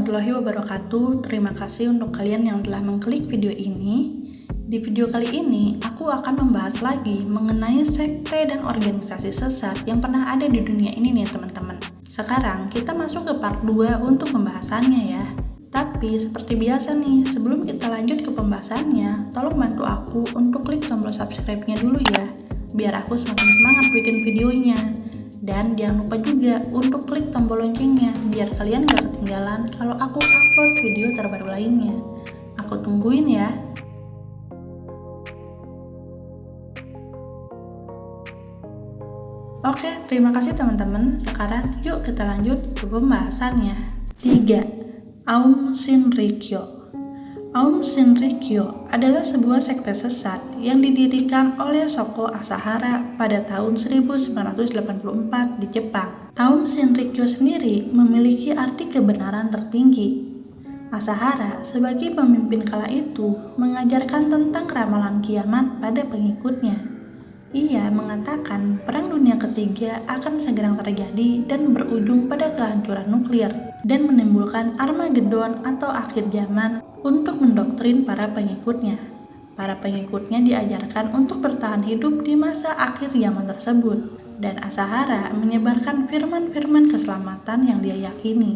warahmatullahi wabarakatuh. Terima kasih untuk kalian yang telah mengklik video ini. Di video kali ini, aku akan membahas lagi mengenai sekte dan organisasi sesat yang pernah ada di dunia ini nih teman-teman. Sekarang kita masuk ke part 2 untuk pembahasannya ya. Tapi seperti biasa nih, sebelum kita lanjut ke pembahasannya, tolong bantu aku untuk klik tombol subscribe-nya dulu ya, biar aku semakin semangat bikin videonya. Dan jangan lupa juga untuk klik tombol loncengnya biar kalian gak ketinggalan kalau aku upload video terbaru lainnya. Aku tungguin ya. Oke, terima kasih teman-teman. Sekarang yuk kita lanjut ke pembahasannya. 3. Aum Shinrikyo. Aum Shinrikyo adalah sebuah sekte sesat yang didirikan oleh Shoko Asahara pada tahun 1984 di Jepang. Aum Shinrikyo sendiri memiliki arti kebenaran tertinggi. Asahara sebagai pemimpin kala itu mengajarkan tentang ramalan kiamat pada pengikutnya. Ia mengatakan Perang Dunia Ketiga akan segera terjadi dan berujung pada kehancuran nuklir dan menimbulkan Armageddon atau akhir zaman untuk mendoktrin para pengikutnya. Para pengikutnya diajarkan untuk bertahan hidup di masa akhir zaman tersebut, dan Asahara menyebarkan firman-firman keselamatan yang dia yakini.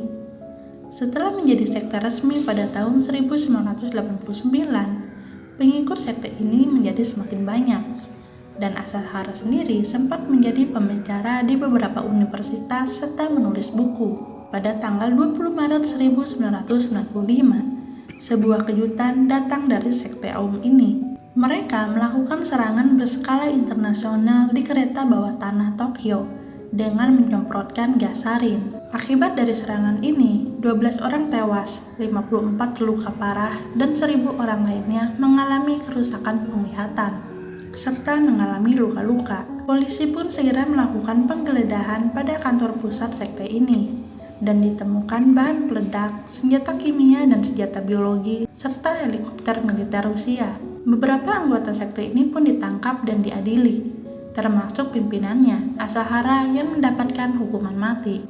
Setelah menjadi sekte resmi pada tahun 1989, pengikut sekte ini menjadi semakin banyak. Dan Asahara sendiri sempat menjadi pembicara di beberapa universitas serta menulis buku. Pada tanggal 20 Maret 1995, sebuah kejutan datang dari sekte Aum ini. Mereka melakukan serangan berskala internasional di kereta bawah tanah Tokyo dengan menyemprotkan gas sarin. Akibat dari serangan ini, 12 orang tewas, 54 terluka parah, dan 1.000 orang lainnya mengalami kerusakan penglihatan serta mengalami luka-luka. Polisi pun segera melakukan penggeledahan pada kantor pusat sekte ini dan ditemukan bahan peledak, senjata kimia dan senjata biologi, serta helikopter militer Rusia. Beberapa anggota sekte ini pun ditangkap dan diadili, termasuk pimpinannya, Asahara yang mendapatkan hukuman mati.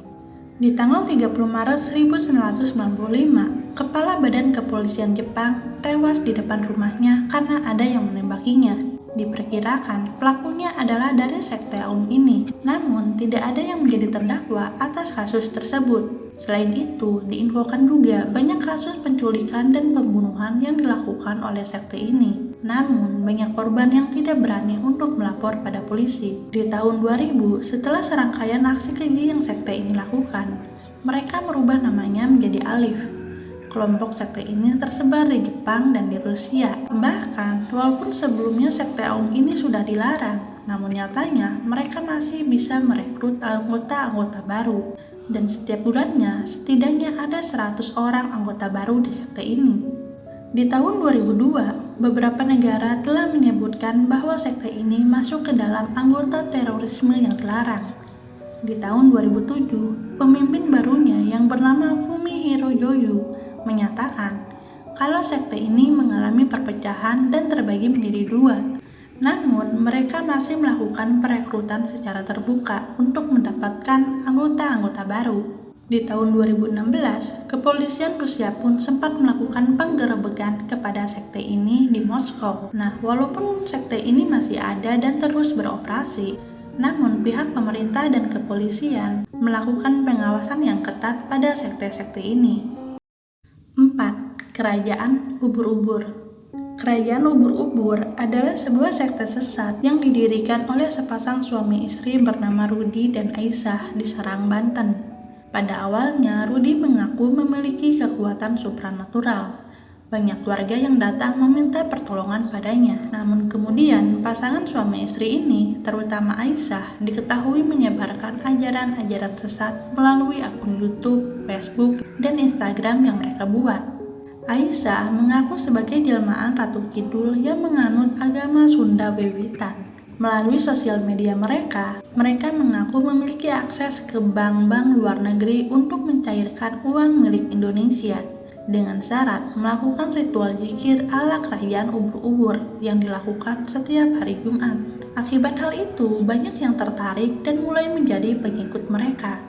Di tanggal 30 Maret 1995, Kepala Badan Kepolisian Jepang tewas di depan rumahnya karena ada yang menembakinya. Diperkirakan pelakunya adalah dari sekte Aum ini, namun tidak ada yang menjadi terdakwa atas kasus tersebut. Selain itu, diinfokan juga banyak kasus penculikan dan pembunuhan yang dilakukan oleh sekte ini. Namun, banyak korban yang tidak berani untuk melapor pada polisi. Di tahun 2000, setelah serangkaian aksi keji yang sekte ini lakukan, mereka merubah namanya menjadi Alif. Kelompok sekte ini tersebar di Jepang dan di Rusia. Bahkan, walaupun sebelumnya sekte Aum ini sudah dilarang, namun nyatanya mereka masih bisa merekrut anggota-anggota baru. Dan setiap bulannya, setidaknya ada 100 orang anggota baru di sekte ini. Di tahun 2002, beberapa negara telah menyebutkan bahwa sekte ini masuk ke dalam anggota terorisme yang dilarang. Di tahun 2007, pemimpin barunya yang bernama Fumihiro Joyu menyatakan kalau sekte ini mengalami perpecahan dan terbagi menjadi dua. Namun, mereka masih melakukan perekrutan secara terbuka untuk mendapatkan anggota-anggota baru. Di tahun 2016, kepolisian Rusia pun sempat melakukan penggerebekan kepada sekte ini di Moskow. Nah, walaupun sekte ini masih ada dan terus beroperasi, namun pihak pemerintah dan kepolisian melakukan pengawasan yang ketat pada sekte-sekte ini. 4. Kerajaan Ubur-Ubur. Kerajaan Ubur-Ubur adalah sebuah sekte sesat yang didirikan oleh sepasang suami istri bernama Rudi dan Aisyah di Serang, Banten. Pada awalnya, Rudi mengaku memiliki kekuatan supranatural. Banyak warga yang datang meminta pertolongan padanya. Namun kemudian, pasangan suami istri ini, terutama Aisyah, diketahui menyebarkan ajaran-ajaran sesat melalui akun YouTube, Facebook, dan Instagram yang mereka buat. Aisyah mengaku sebagai jelmaan Ratu Kidul yang menganut agama Sunda Wewitan. Melalui sosial media mereka mengaku memiliki akses ke bank-bank luar negeri untuk mencairkan uang milik Indonesia dengan syarat melakukan ritual zikir ala kerajaan Ubur-Ubur yang dilakukan setiap hari Jumat. Akibat hal itu, banyak yang tertarik dan mulai menjadi pengikut mereka.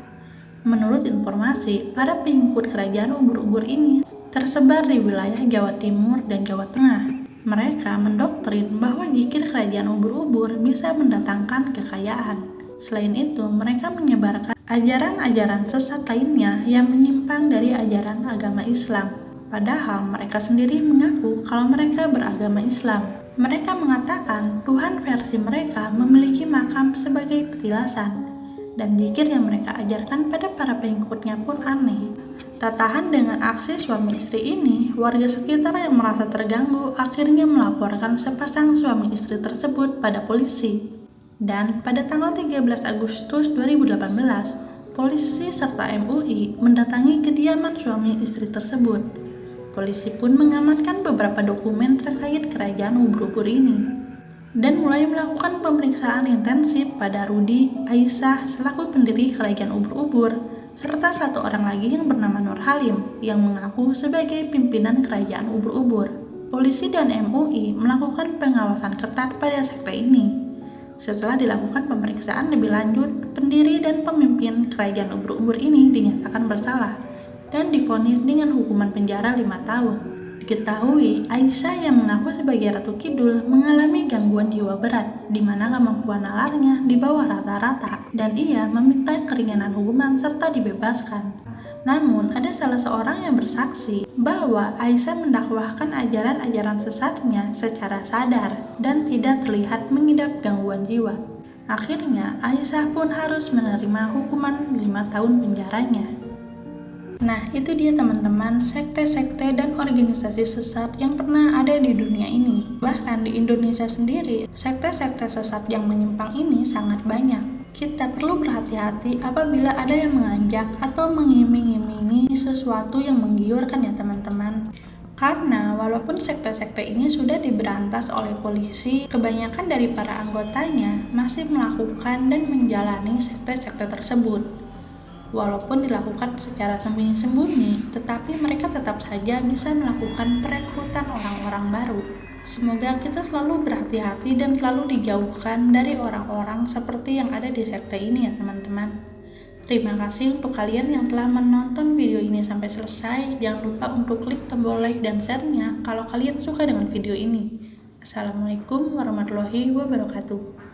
Menurut informasi, para pengikut kerajaan ubur-ubur ini tersebar di wilayah Jawa Timur dan Jawa Tengah. Mereka mendoktrin bahwa zikir kerajaan ubur-ubur bisa mendatangkan kekayaan. Selain itu, mereka menyebarkan ajaran-ajaran sesat lainnya yang menyimpang dari ajaran agama Islam. Padahal mereka sendiri mengaku kalau mereka beragama Islam. Mereka mengatakan Tuhan versi mereka memiliki makam sebagai petilasan, dan zikir yang mereka ajarkan pada para pengikutnya pun aneh. Tak tahan dengan aksi suami istri ini, warga sekitar yang merasa terganggu akhirnya melaporkan sepasang suami istri tersebut pada polisi. Dan pada tanggal 13 Agustus 2018, polisi serta MUI mendatangi kediaman suami istri tersebut. Polisi pun mengamankan beberapa dokumen terkait kerajaan ubur-ubur ini dan mulai melakukan pemeriksaan intensif pada Rudi, Aisyah selaku pendiri kerajaan ubur-ubur, serta satu orang lagi yang bernama Nur Halim yang mengaku sebagai pimpinan kerajaan ubur-ubur. Polisi dan MUI melakukan pengawasan ketat pada sekte ini. Setelah dilakukan pemeriksaan lebih lanjut, pendiri dan pemimpin kerajaan ubur-ubur ini dinyatakan bersalah dan divonis dengan hukuman penjara 5 tahun. Diketahui, Aisyah yang mengaku sebagai Ratu Kidul mengalami gangguan jiwa berat, di mana kemampuan nalarnya di bawah rata-rata, dan ia meminta keringanan hukuman serta dibebaskan. Namun, ada salah seorang yang bersaksi bahwa Aisyah mendakwahkan ajaran-ajaran sesatnya secara sadar dan tidak terlihat mengidap gangguan jiwa. Akhirnya, Aisyah pun harus menerima hukuman 5 tahun penjaranya. Nah, itu dia teman-teman, sekte-sekte dan organisasi sesat yang pernah ada di dunia ini. Bahkan di Indonesia sendiri, sekte-sekte sesat yang menyimpang ini sangat banyak. Kita perlu berhati-hati apabila ada yang mengajak atau mengiming-imingi sesuatu yang menggiurkan ya teman-teman. Karena walaupun sekte-sekte ini sudah diberantas oleh polisi, kebanyakan dari para anggotanya masih melakukan dan menjalani sekte-sekte tersebut. Walaupun dilakukan secara sembunyi-sembunyi, tetapi mereka tetap saja bisa melakukan perekrutan orang-orang baru. Semoga kita selalu berhati-hati dan selalu dijauhkan dari orang-orang seperti yang ada di sekte ini ya teman-teman. Terima kasih untuk kalian yang telah menonton video ini sampai selesai. Jangan lupa untuk klik tombol like dan share-nya kalau kalian suka dengan video ini. Assalamualaikum warahmatullahi wabarakatuh.